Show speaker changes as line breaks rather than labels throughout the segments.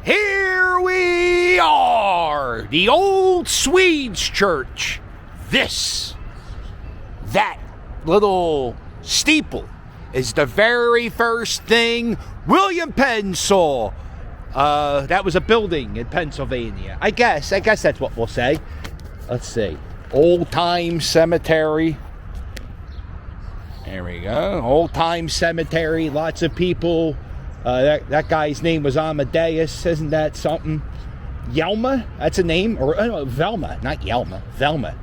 Here we are, the old Swedes church. That little steeple is the very first thing William Penn saw. That was a building in Pennsylvania. I guess that's what we'll say. Let's see. Old Time Cemetery. There we go. Old Time Cemetery. Lots of people. That guy's name was Amadeus. Isn't that something? Yelma? That's a name? Or Velma. Not Yelma. Velma.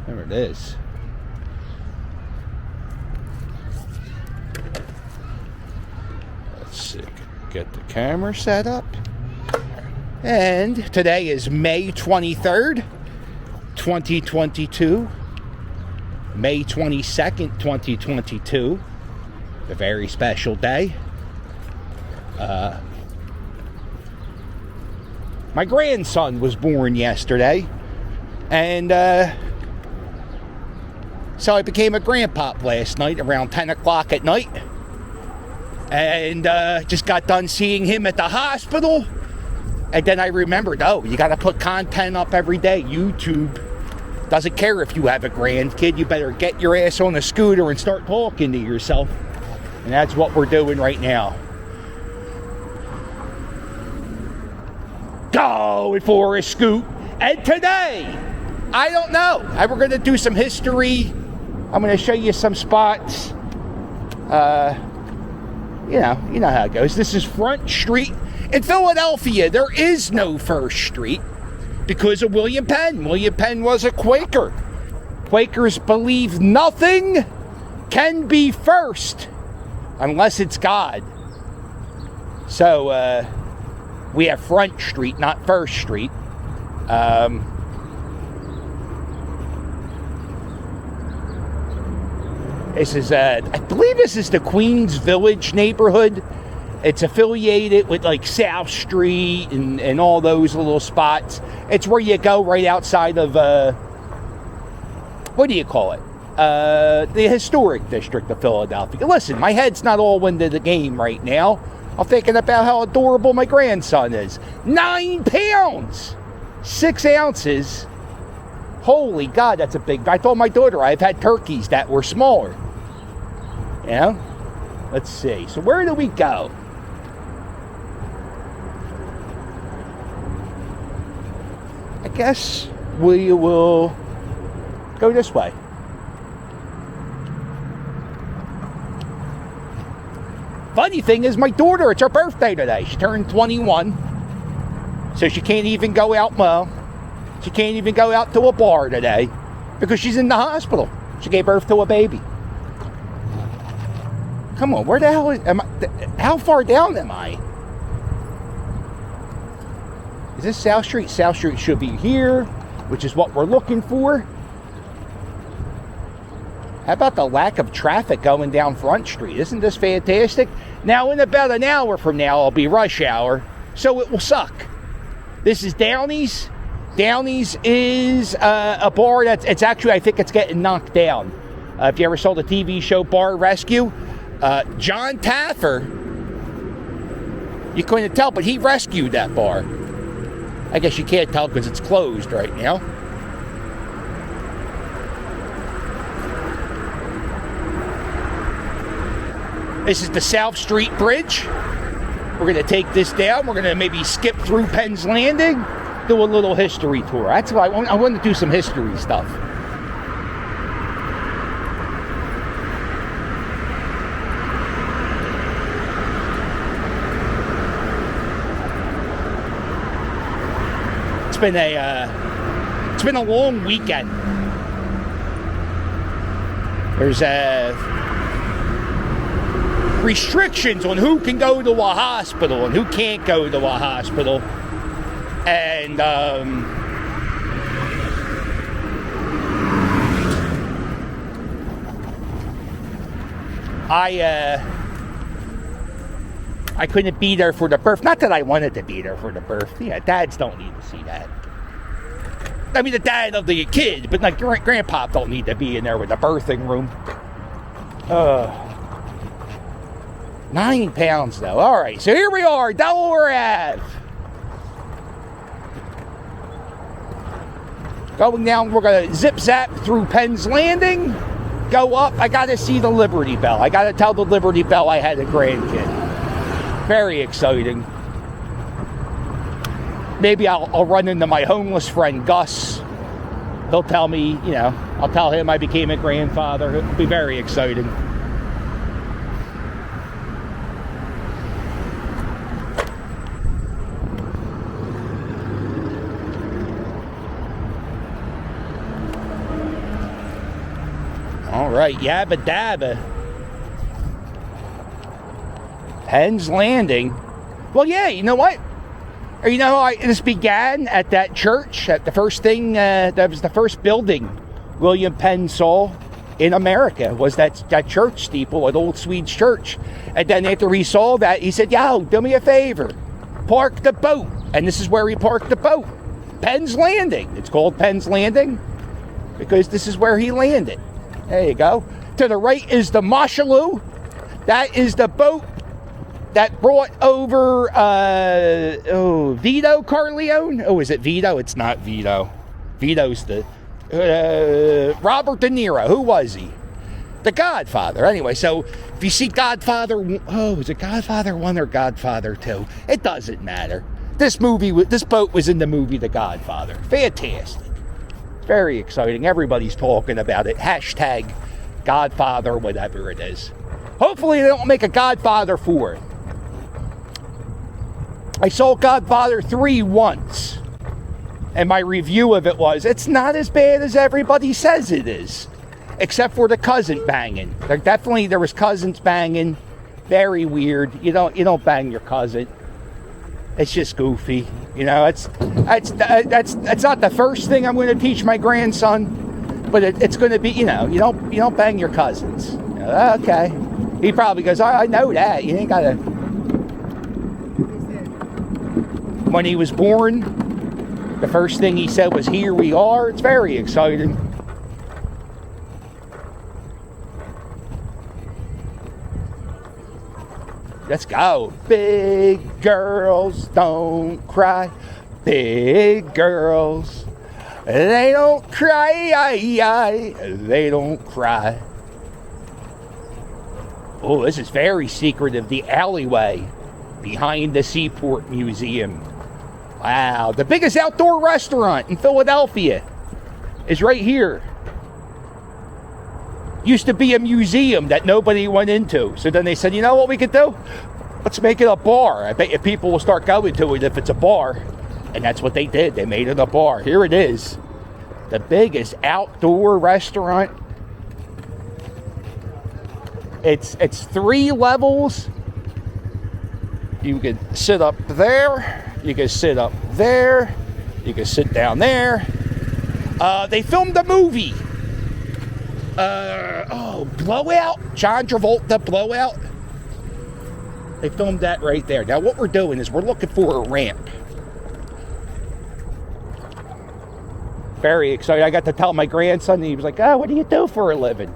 There it is. Let's see. Get the camera set up. And today is May 23rd, 2022. May 22nd, 2022. A very special day. My grandson was born yesterday, and so I became a grandpop last night around 10 o'clock at night, and just got done seeing him at the hospital, and then I remembered, you got to put content up every day. YouTube doesn't care if you have a grandkid. You better get your ass on a scooter and start talking to yourself. And that's what we're doing right now. Going for a scoot. And today, I don't know. We're going to do some history. I'm going to show you some spots. You know how it goes. This is Front Street. In Philadelphia, there is no First Street because of William Penn. William Penn was a Quaker. Quakers believe nothing can be first unless it's God. So, we have Front Street, not First Street. This is, I believe this is the Queens Village neighborhood. It's affiliated with, like, South Street and all those little spots. It's where you go right outside of, what do you call it? The historic district of Philadelphia. Listen, my head's not all into the game right now. I'm thinking about how adorable my grandson is. 9 pounds! 6 ounces. Holy God, that's a big... I told my daughter I've had turkeys that were smaller. You know? Let's see. So where do we go? I guess we will go this way. Funny thing is, my daughter, it's her birthday today. She turned 21. So she can't even go out, she can't even go out to a bar today because she's in the hospital. She gave birth to a baby. Come on, where the hell am I? How far down am I? Is this South Street? South Street should be here, which is what we're looking for. How about the lack of traffic going down Front Street? Isn't this fantastic? Now, in about an hour from now, it'll be rush hour, so it will suck. This is Downey's. Downey's is a bar it's actually, I think it's getting knocked down. If you ever saw the TV show Bar Rescue, John Taffer, you couldn't tell, but he rescued that bar. I guess you can't tell because it's closed right now. This is the South Street Bridge. We're going to take this down. We're going to maybe skip through Penn's Landing, do a little history tour. That's why I want to do some history stuff. It's been a long weekend. There's restrictions on who can go to a hospital and who can't go to a hospital. And I couldn't be there for the birth. Not that I wanted to be there for the birth. Yeah, dads don't need to see that. I mean, the dad of the kid, but like grandpa don't need to be in there with the birthing room. 9 pounds, though. All right, so here we are, Delaware Ave. Going down, we're going to zip-zap through Penn's Landing, go up. I got to see the Liberty Bell. I got to tell the Liberty Bell I had a grandkid. Very exciting. Maybe I'll run into my homeless friend, Gus. He'll tell me, you know, I'll tell him I became a grandfather. It'll be very exciting. All right, yabba dabba. Penn's Landing. Well, yeah, you know what? Or you know how this began at that church? At the first thing, that was the first building William Penn saw in America, was that church steeple at Old Swedes Church. And then after he saw that, he said, yo, do me a favor. Park the boat. And this is where he parked the boat. Penn's Landing. It's called Penn's Landing because this is where he landed. There you go. To the right is the Moshaloo. That is the boat that brought over Vito Corleone. Oh, is it Vito? It's not Vito. Vito's the Robert De Niro. Who was he? The Godfather. Anyway, so if you see Godfather, is it Godfather 1 or Godfather 2? It doesn't matter. This boat was in the movie The Godfather. Fantastic. Very exciting. Everybody's talking about it. Hashtag Godfather, whatever it is. Hopefully they don't make a Godfather 4. I saw Godfather 3 once. And my review of it was, it's not as bad as everybody says it is. Except for the cousin banging. There was cousins banging. Very weird. You don't bang your cousin. It's just goofy. You know, that's not the first thing I'm going to teach my grandson, but it's going to be, you don't bang your cousins. Okay. He probably goes, I know that. You ain't got to. When he was born, the first thing he said was, here we are. It's very exciting. Let's go. Big girls don't cry. Big girls, they don't cry. They don't cry. Oh, this is very secretive. The alleyway behind the Seaport Museum. Wow. The biggest outdoor restaurant in Philadelphia is right here. Used to be a museum that nobody went into. So then they said, you know what we could do? Let's make it a bar. I bet you people will start going to it if it's a bar. And that's what they did. They made it a bar. Here it is. The biggest outdoor restaurant. It's 3 levels. You can sit up there. You can sit up there. You can sit down there. They filmed a movie. Blowout. John Travolta, Blowout. They filmed that right there. Now what we're doing is we're looking for a ramp. Very excited. I got to tell my grandson, and he was like, oh, what do you do for a living?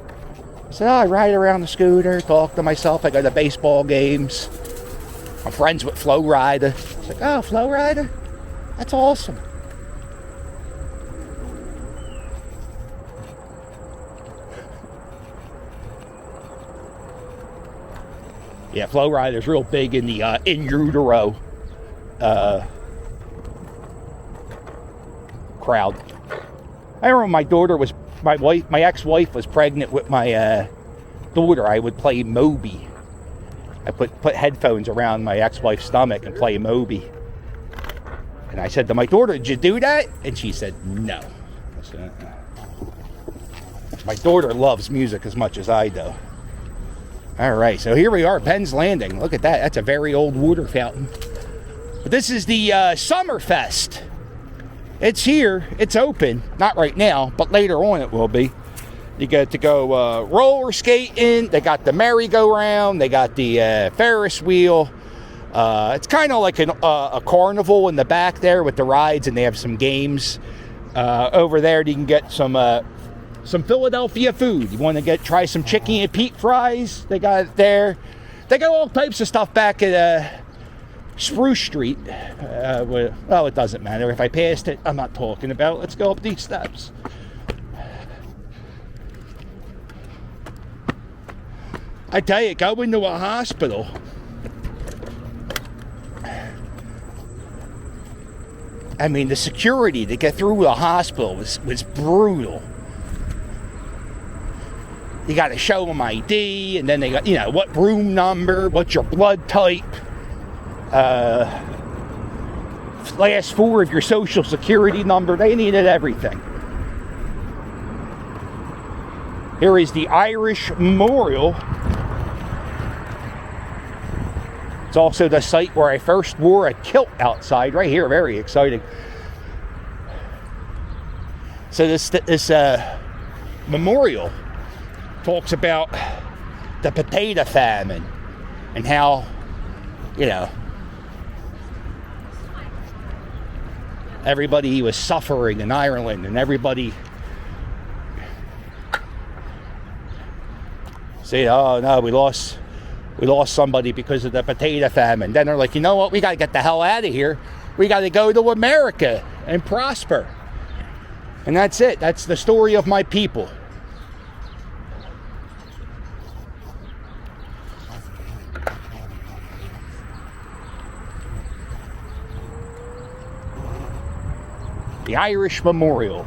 I said, I ride around the scooter, talk to myself. I go to baseball games. I'm friends with Flo Rida. He's like, oh, Flo Rida? That's awesome. Yeah, Flo Rida's real big in the in utero crowd. I remember my ex-wife was pregnant with my daughter. I would play Moby. I put headphones around my ex-wife's stomach and play Moby. And I said to my daughter, did you do that? And she said, no. I said, my daughter loves music as much as I do. All right, so here we are, Penn's Landing. Look at that. That's a very old water fountain. But this is the Summerfest. It's here. It's open. Not right now, but later on it will be. You get to go roller skating. They got the merry-go-round. They got the Ferris wheel. It's kind of like a carnival in the back there with the rides, and they have some games. Over there, you can get some Philadelphia food. You want to try some chicken and Pete fries? They got it there. They got all types of stuff back at Spruce Street. Well, it doesn't matter. If I passed it, I'm not talking about it. Let's go up these steps. I tell you, go into a hospital. I mean, the security to get through the hospital was brutal. You got to show them ID, and then they got, what room number, what's your blood type, last four of your social security number. They needed everything. Here is the Irish Memorial. It's also the site where I first wore a kilt outside, right here. Very exciting. So this memorial talks about the potato famine and how, everybody was suffering in Ireland, and everybody say, oh no, we lost somebody because of the potato famine. Then they're like, you know what, we got to get the hell out of here. We got to go to America and prosper. And that's it. That's the story of my people. The Irish Memorial.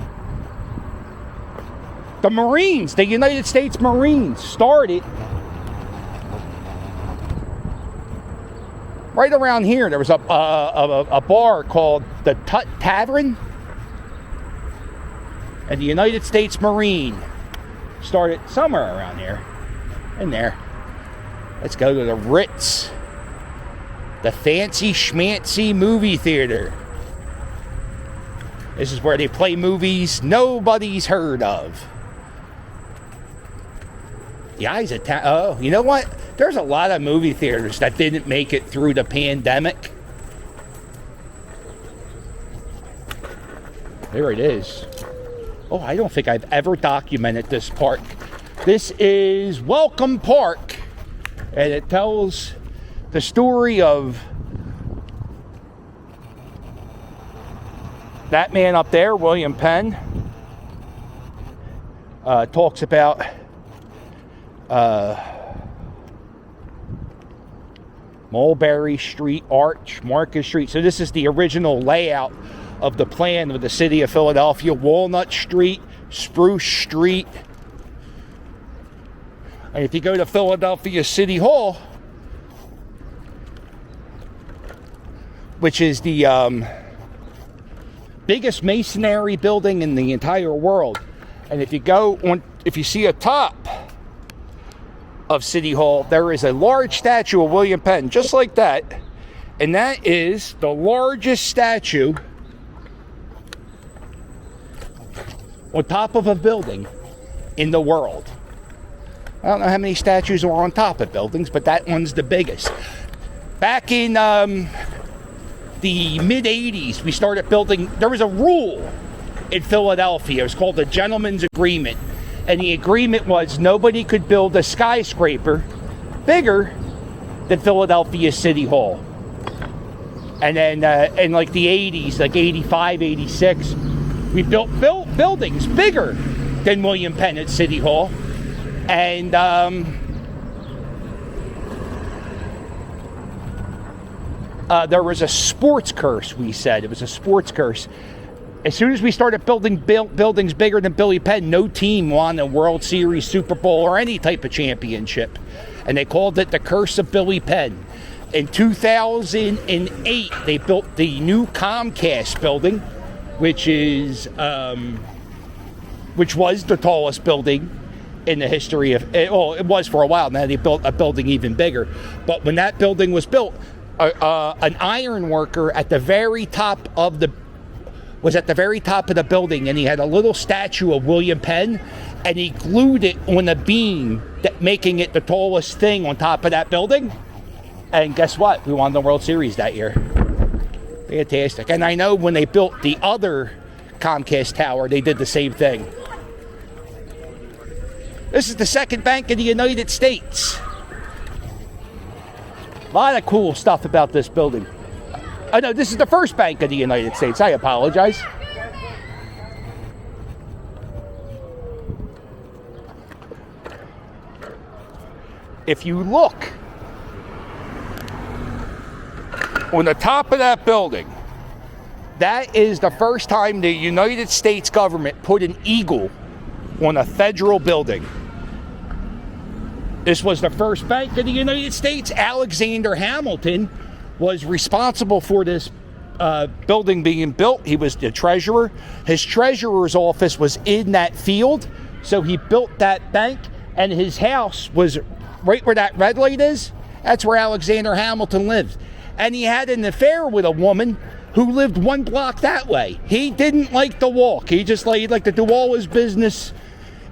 The Marines, the United States Marines, started right around here. There was a bar called the Tut Tavern, and the United States Marine started somewhere around here. In there. Let's go to the Ritz, the fancy schmancy movie theater. This is where they play movies nobody's heard of. The Eyes of Town. Oh, you know what? There's a lot of movie theaters that didn't make it through the pandemic. There it is. Oh, I don't think I've ever documented this park. This is Welcome Park, and it tells the story of that man up there, William Penn. Talks about Mulberry Street, Arch, Market Street. So this is the original layout of the plan of the city of Philadelphia. Walnut Street, Spruce Street. And if you go to Philadelphia City Hall, which is the biggest masonry building in the entire world, and if you see a top of City Hall, there is a large statue of William Penn, just like that, and that is the largest statue on top of a building in the world. I don't know how many statues are on top of buildings, but that one's the biggest. Back in the mid-'80s, we started building. There was a rule in Philadelphia. It was called the Gentleman's Agreement. And the agreement was nobody could build a skyscraper bigger than Philadelphia City Hall. And then in like the 80s, like 85, 86, we built buildings bigger than William Penn at City Hall. And there was a sports curse, we said. It was a sports curse. As soon as we started building buildings bigger than Billy Penn, no team won a World Series, Super Bowl, or any type of championship. And they called it the Curse of Billy Penn. In 2008, they built the new Comcast building, which was the tallest building in the history of it. Well, it was for a while. Now they built a building even bigger. But when that building was built, an iron worker at the very top of the building, and he had a little statue of William Penn, and he glued it on a beam, making it the tallest thing on top of that building. And guess what? We won the World Series that year. Fantastic. And I know when they built the other Comcast tower, they did the same thing. This is the second bank in the United States. A lot of cool stuff about this building. Oh no, this is the first bank of the United States. I apologize. If you look on the top of that building, that is the first time the United States government put an eagle on a federal building. This was the first bank of the United States. Alexander Hamilton was responsible for this building being built. He was the treasurer. His treasurer's office was in that field, so he built that bank, and his house was right where that red light is. That's where Alexander Hamilton lived. And he had an affair with a woman who lived one block that way. He didn't like the walk. He just liked to do all his business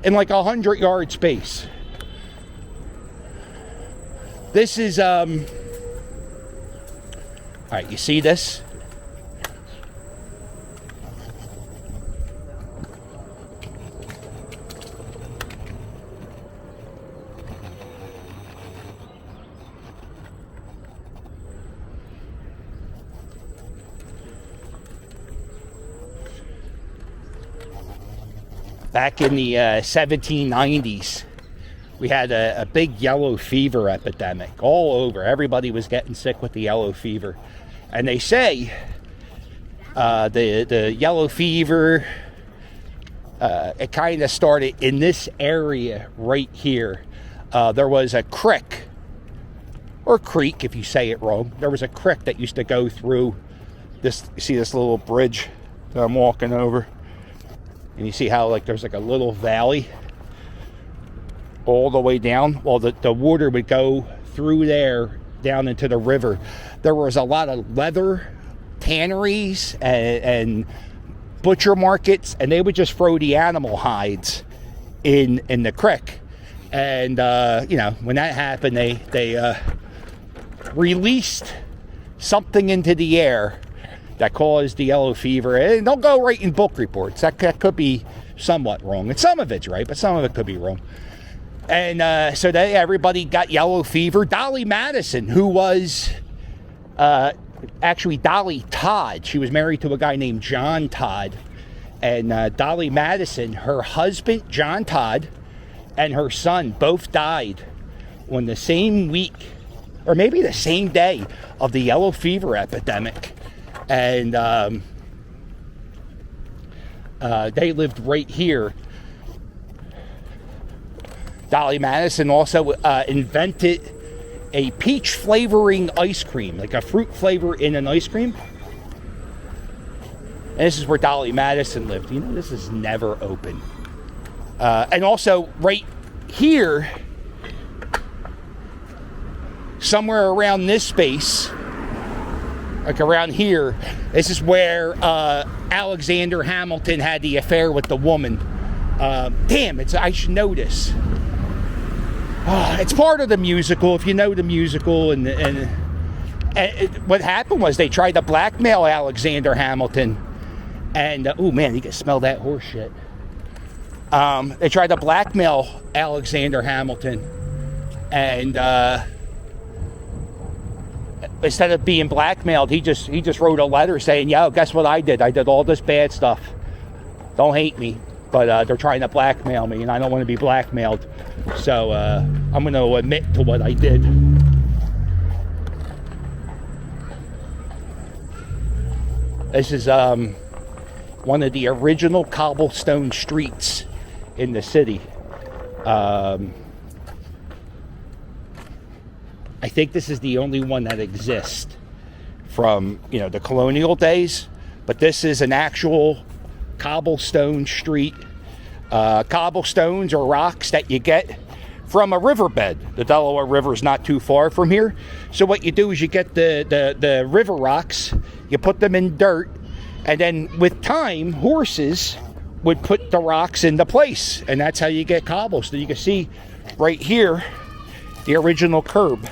in like 100-yard space. This is, all right, you see this? Back in the 1790s, we had a big yellow fever epidemic all over. Everybody was getting sick with the yellow fever. And they say the yellow fever, it kind of started in this area right here. There was a creek, or creek if you say it wrong. There was a creek that used to go through this. You see this little bridge that I'm walking over? And you see how like there's like a little valley all the way down? Well, the water would go through there down into the river. There was a lot of leather tanneries and butcher markets, and they would just throw the animal hides in the creek. And when that happened, they released something into the air that caused the yellow fever. And don't go writing book reports. That could be somewhat wrong. And some of it's right, but some of it could be wrong. And so everybody got yellow fever. Dolly Madison, who was actually Dolly Todd. She was married to a guy named John Todd. And Dolly Madison, her husband, John Todd, and her son both died on the same week, or maybe the same day, of the yellow fever epidemic. And they lived right here. Dolly Madison also invented a peach flavoring ice cream, like a fruit flavor in an ice cream. And this is where Dolly Madison lived. You know, this is never open. And also right here, somewhere around this space, like around here, this is where Alexander Hamilton had the affair with the woman. I should know this. It's part of the musical, if you know the musical. And what happened was they tried to blackmail Alexander Hamilton. And, oh man, you can smell that horse shit. They tried to blackmail Alexander Hamilton. And instead of being blackmailed, he just wrote a letter saying, yo, guess what I did? I did all this bad stuff. Don't hate me. But they're trying to blackmail me, and I don't want to be blackmailed. So I'm going to admit to what I did. This is one of the original cobblestone streets in the city. I think this is the only one that exists from, the colonial days. But this is an actual cobblestone street. Cobblestones are rocks that you get from a riverbed. The Delaware River is not too far from here. So what you do is you get the river rocks, you put them in dirt, and then with time, horses would put the rocks into place. And that's how you get cobblestone. You can see right here, the original curb.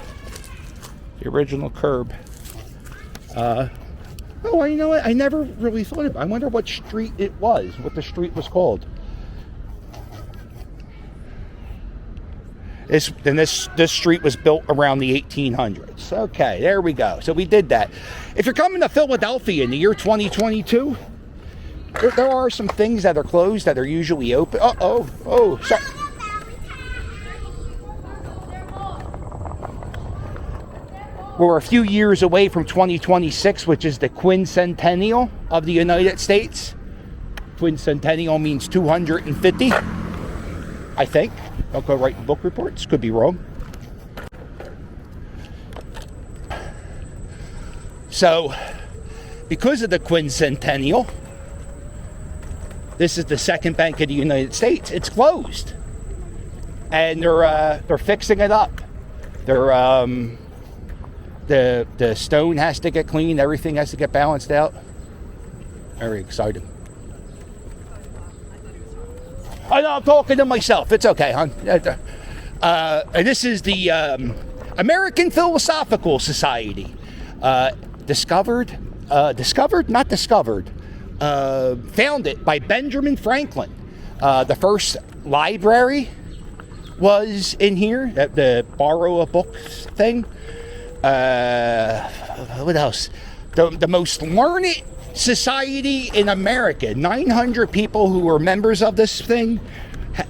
The original curb. Oh, you know what? I never really thought about it. I wonder what street it was, what the street was called. This street was built around the 1800s. Okay, there we go. So we did that. If you're coming to Philadelphia in the year 2022, there are some things that are closed that are usually open. Sorry. We're a few years away from 2026, which is the quincentennial of the United States. Quincentennial means 250, I think. I'll go write book reports. Could be wrong. So, because of the quincentennial, this is the second bank of the United States. It's closed, and they're fixing it up. The stone has to get cleaned. Everything has to get balanced out. Very exciting. I know, I'm talking to myself. It's okay, hon. This is the American Philosophical Society. Founded by Benjamin Franklin. The first library was in here, the borrow a books thing. What else? The most learned society in America. 900 people who were members of this thing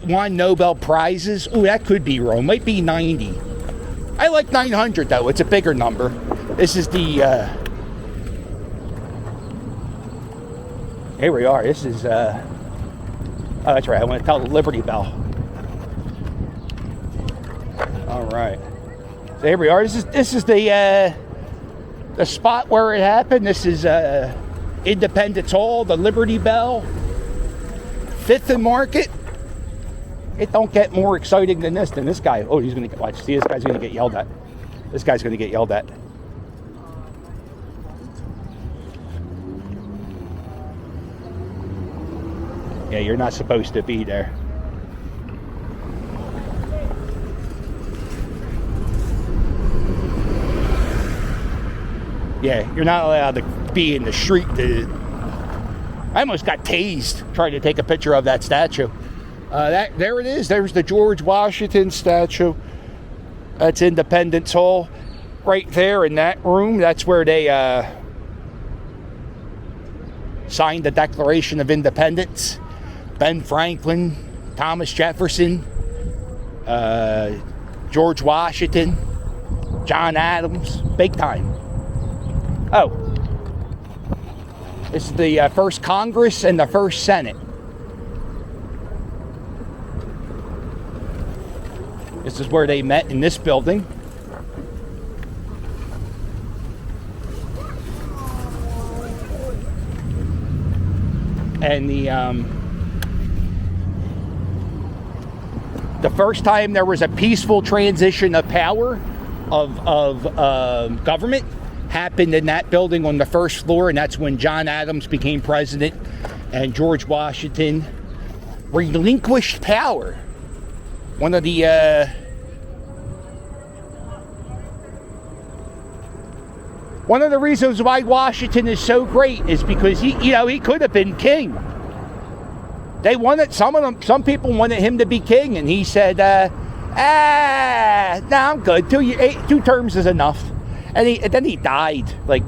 won Nobel Prizes. Oh, that could be wrong. Might be 90. I like 900 though. It's a bigger number. This is the. Here we are. This is. Oh, that's right. I want to tell the Liberty Bell. All right. So here we are. This is the spot where it happened. This is Independence Hall, the Liberty Bell, 5th and Market. It don't get more exciting than this. This guy. Oh, he's gonna watch. See, this guy's gonna get yelled at. This guy's gonna get yelled at. Yeah, you're not supposed to be there. Yeah, you're not allowed to be in the street. I almost got tased trying to take a picture of that statue. There it is. There's the George Washington statue. That's Independence Hall. Right there in that room, that's where they signed the Declaration of Independence. Ben Franklin, Thomas Jefferson, George Washington, John Adams, big time. Oh, this is the first Congress and the first Senate. This is where they met, in this building. And the first time there was a peaceful transition of power of government happened in that building on the first floor, and that's when John Adams became president and George Washington relinquished power. One of the reasons why Washington is so great is because he could have been king. They wanted some people wanted him to be king, and he said, "No, I'm good. 2 terms is enough." And then he died, like,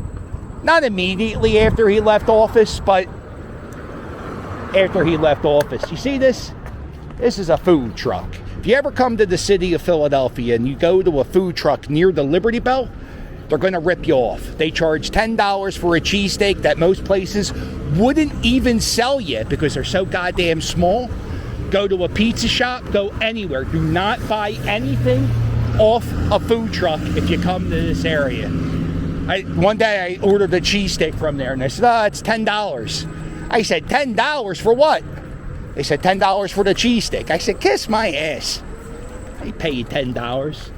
not immediately after he left office, but after he left office. You see this? This is a food truck. If you ever come to the city of Philadelphia and you go to a food truck near the Liberty Bell, they're going to rip you off. They charge $10 for a cheesesteak that most places wouldn't even sell you because they're so goddamn small. Go to a pizza shop, go anywhere. Do not buy anything off a food truck if you come to this area. One day I ordered a cheesesteak from there and they said, it's $10. I said, $10 for what? They said, $10 for the cheesesteak. I said, kiss my ass. I pay you $10.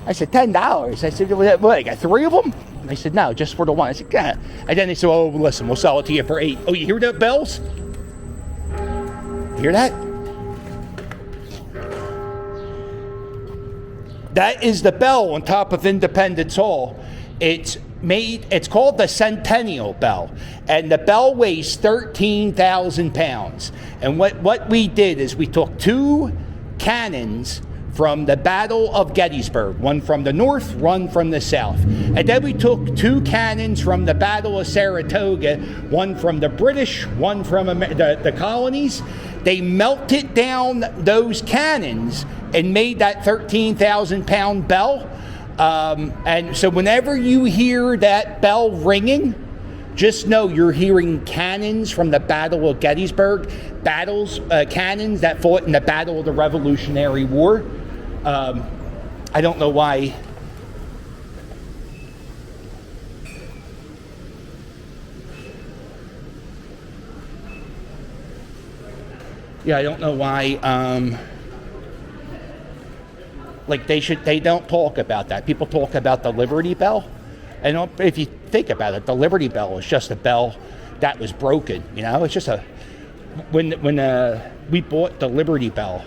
I said, $10? I said, what, I got 3 of them? And they said, no, just for the one. I said, yeah. And then they said, oh, listen, we'll sell it to you for 8. Oh, you hear that, bells? You hear that? That is the bell on top of Independence Hall. It's called the Centennial Bell, and the bell weighs 13,000 pounds. And what we did is we took 2 cannons from the Battle of Gettysburg, one from the north, one from the south. And then we took 2 cannons from the Battle of Saratoga, one from the British, one from the colonies. They melted down those cannons and made that 13,000-pound bell. And so whenever you hear that bell ringing, just know you're hearing cannons from the Battle of Gettysburg, cannons that fought in the Battle of the Revolutionary War. I don't know why. Yeah, I don't know why. They don't talk about that. People talk about the Liberty Bell. And if you think about it, the Liberty Bell is just a bell that was broken. It's just when we bought the Liberty Bell,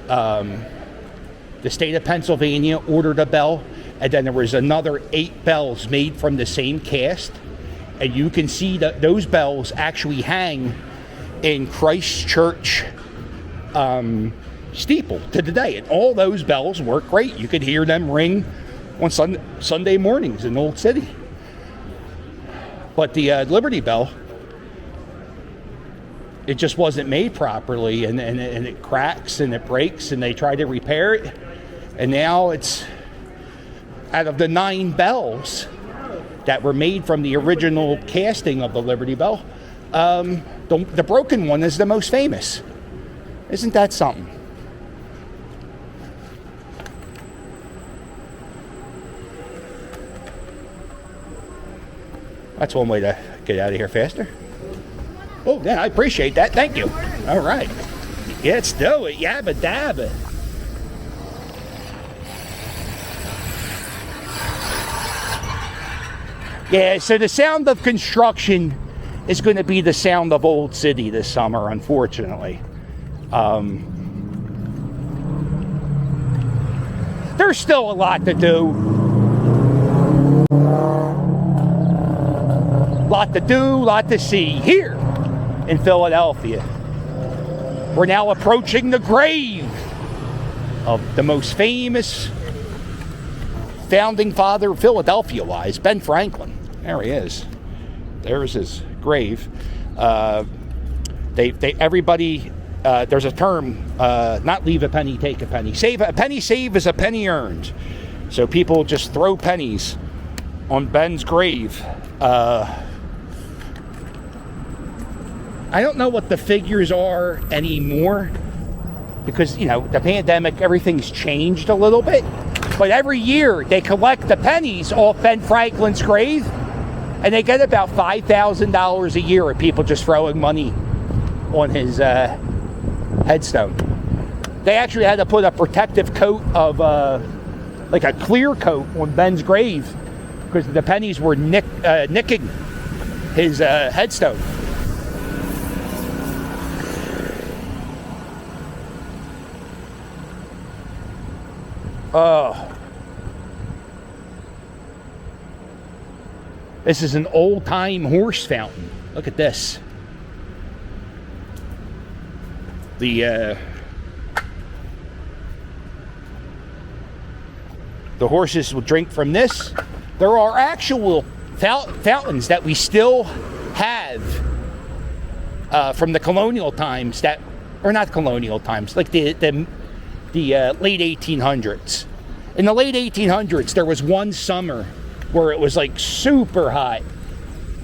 the state of Pennsylvania ordered a bell, and then there was another 8 bells made from the same cast. And you can see that those bells actually hang in Christ Church steeple to today. And all those bells work great. You could hear them ring on Sunday mornings in Old City. But the Liberty Bell, it just wasn't made properly, and it cracks and it breaks, and they try to repair it. And now it's, out of the 9 bells that were made from the original casting of the Liberty Bell, the broken one is the most famous. Isn't that something? That's one way to get out of here faster. Oh, yeah, I appreciate that. Thank you. All right. Let's do it. Yabba dabba. Yeah, so the sound of construction is going to be the sound of Old City this summer, unfortunately. There's still a lot to do. Lot to see here in Philadelphia. We're now approaching the grave of the most famous founding father, Philadelphia-wise, Ben Franklin. There he is. There's his grave. Everybody, there's a term, not leave a penny, take a penny. A penny saved is a penny earned. So people just throw pennies on Ben's grave. I don't know what the figures are anymore because, the pandemic, everything's changed a little bit. But every year they collect the pennies off Ben Franklin's grave, and they get about $5,000 a year of people just throwing money on his headstone. They actually had to put a protective coat of, like a clear coat on Ben's grave because the pennies were nicking his headstone. Oh. This is an old-time horse fountain. Look at this. The horses will drink from this. There are actual fountains that we still have from the colonial times that, or not colonial times, like the late 1800s. In the late 1800s, there was one summer where it was like super hot,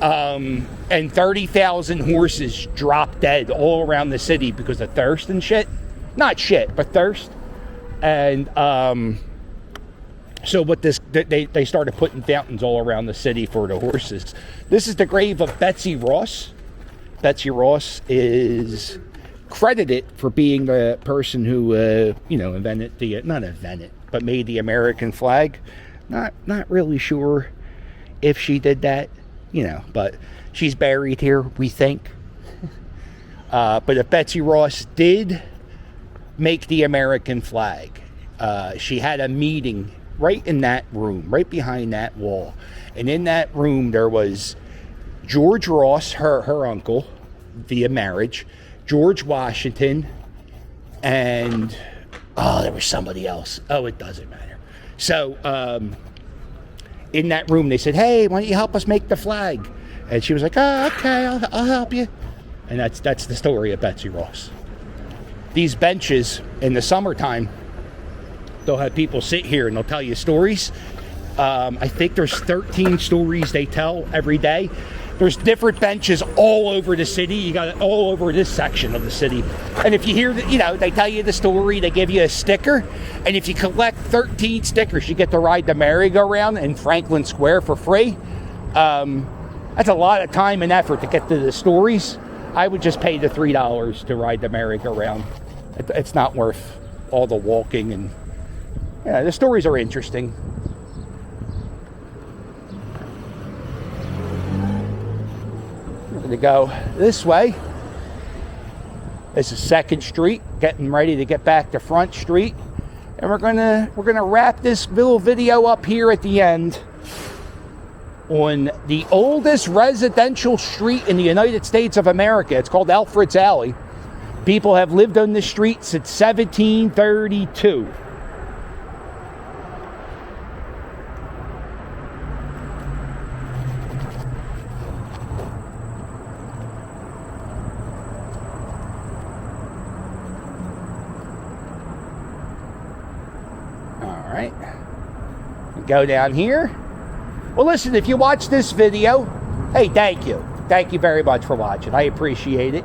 and 30,000 horses dropped dead all around the city because of thirst and shit. Not shit, but thirst. And so what they started putting fountains all around the city for the horses. This is the grave of Betsy Ross. Betsy Ross is credited for being the person who but made the American flag. Not really sure if she did that, but she's buried here, we think. But if Betsy Ross did make the American flag, she had a meeting right in that room, right behind that wall. And in that room there was George Ross, her uncle, via marriage, George Washington, And, oh, there was somebody else. Oh, it doesn't matter. So, in that room, they said, hey, why don't you help us make the flag? And she was like, oh, okay, I'll help you. And that's the story of Betsy Ross. These benches in the summertime, they'll have people sit here and they'll tell you stories. I think there's 13 stories they tell every day. There's different benches all over the city. You got it all over this section of the city. And if you hear that, they tell you the story, they give you a sticker. And if you collect 13 stickers, you get to ride the merry-go-round in Franklin Square for free. That's a lot of time and effort to get to the stories. I would just pay the $3 to ride the merry-go-round. It's not worth all the walking. And the stories are interesting. To go this way. This is 2nd Street, getting ready to get back to Front Street, and we're gonna wrap this little video up here at the end on the oldest residential street in the United States of America. It's called Alfreds Alley. People have lived on this street since 1732. Go down here. Well, listen, if you watch this video, hey, thank you. Thank you very much for watching. I appreciate it.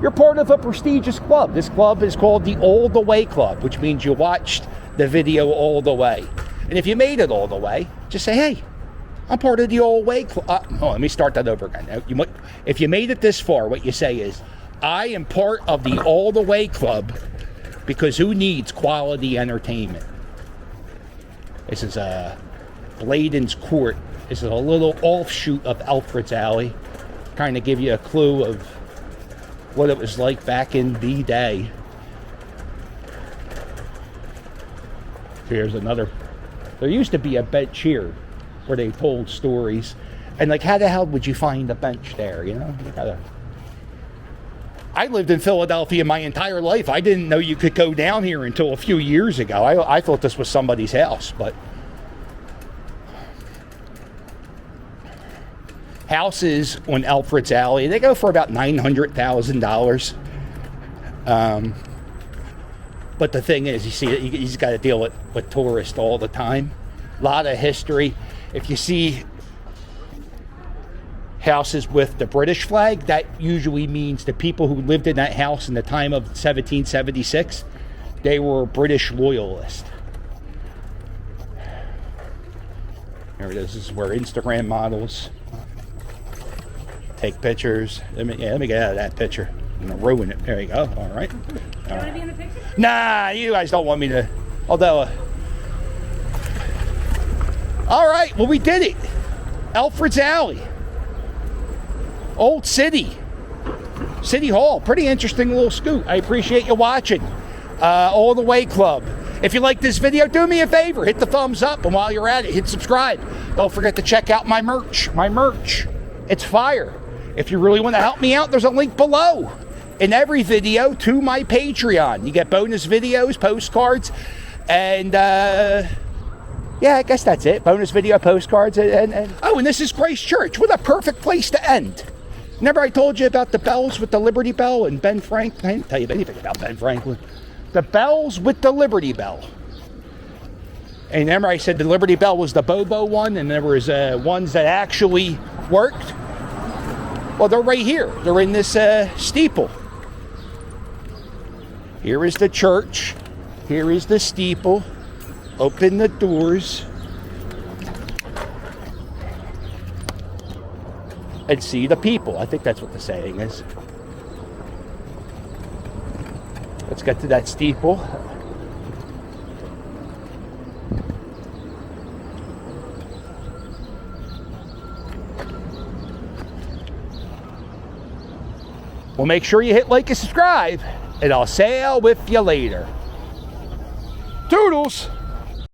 You're part of a prestigious club. This club is called the All the Way Club, which means you watched the video all the way. And if you made it all the way, just say, hey, I'm part of the All the Way Club. Let me start that over again. If you made it this far, what you say is, I am part of the All the Way Club because who needs quality entertainment? This is Bladen's Court. This is a little offshoot of Alfred's Alley. Kind of give you a clue of what it was like back in the day. Here's another. There used to be a bench here where they told stories. And like, how the hell would you find a bench there, you know? I lived in Philadelphia my entire life. I didn't know you could go down here until a few years ago. I thought this was somebody's house, but houses on Alfred's Alley, they go for about $900,000. But the thing is, you see, he's got to deal with tourists all the time. A lot of history. If you see houses with the British flag, that usually means the people who lived in that house in the time of 1776, they were British loyalists. There it is. This is where Instagram models take pictures. Let me get out of that picture. I'm gonna ruin it. There you go. All right.
You want to be in the picture?
Nah, you guys don't want me to. Although, all right. Well, we did it. Alfred's Alley. Old City Hall. Pretty interesting little scoot. I appreciate you watching. All the Way Club. If you like this video, do me a favor, hit the thumbs up, and while you're at it, hit subscribe. Don't forget to check out my merch. It's fire. If you really want to help me out, there's a link below in every video to my Patreon. You get bonus videos, postcards, and yeah, I guess that's it. Bonus video, postcards, and oh, and this is Grace Church. What a perfect place to end. Remember I told you about the bells with the Liberty Bell and Ben Franklin? I didn't tell you anything about Ben Franklin. The bells with the Liberty Bell. And remember I said the Liberty Bell was the Bobo one, and there was ones that actually worked? Well, they're right here. They're in this steeple. Here is the church. Here is the steeple. Open the doors. And see the people. I think that's what the saying is. Let's get to that steeple. Well, make sure you hit like and subscribe, and I'll sail with you later. Toodles!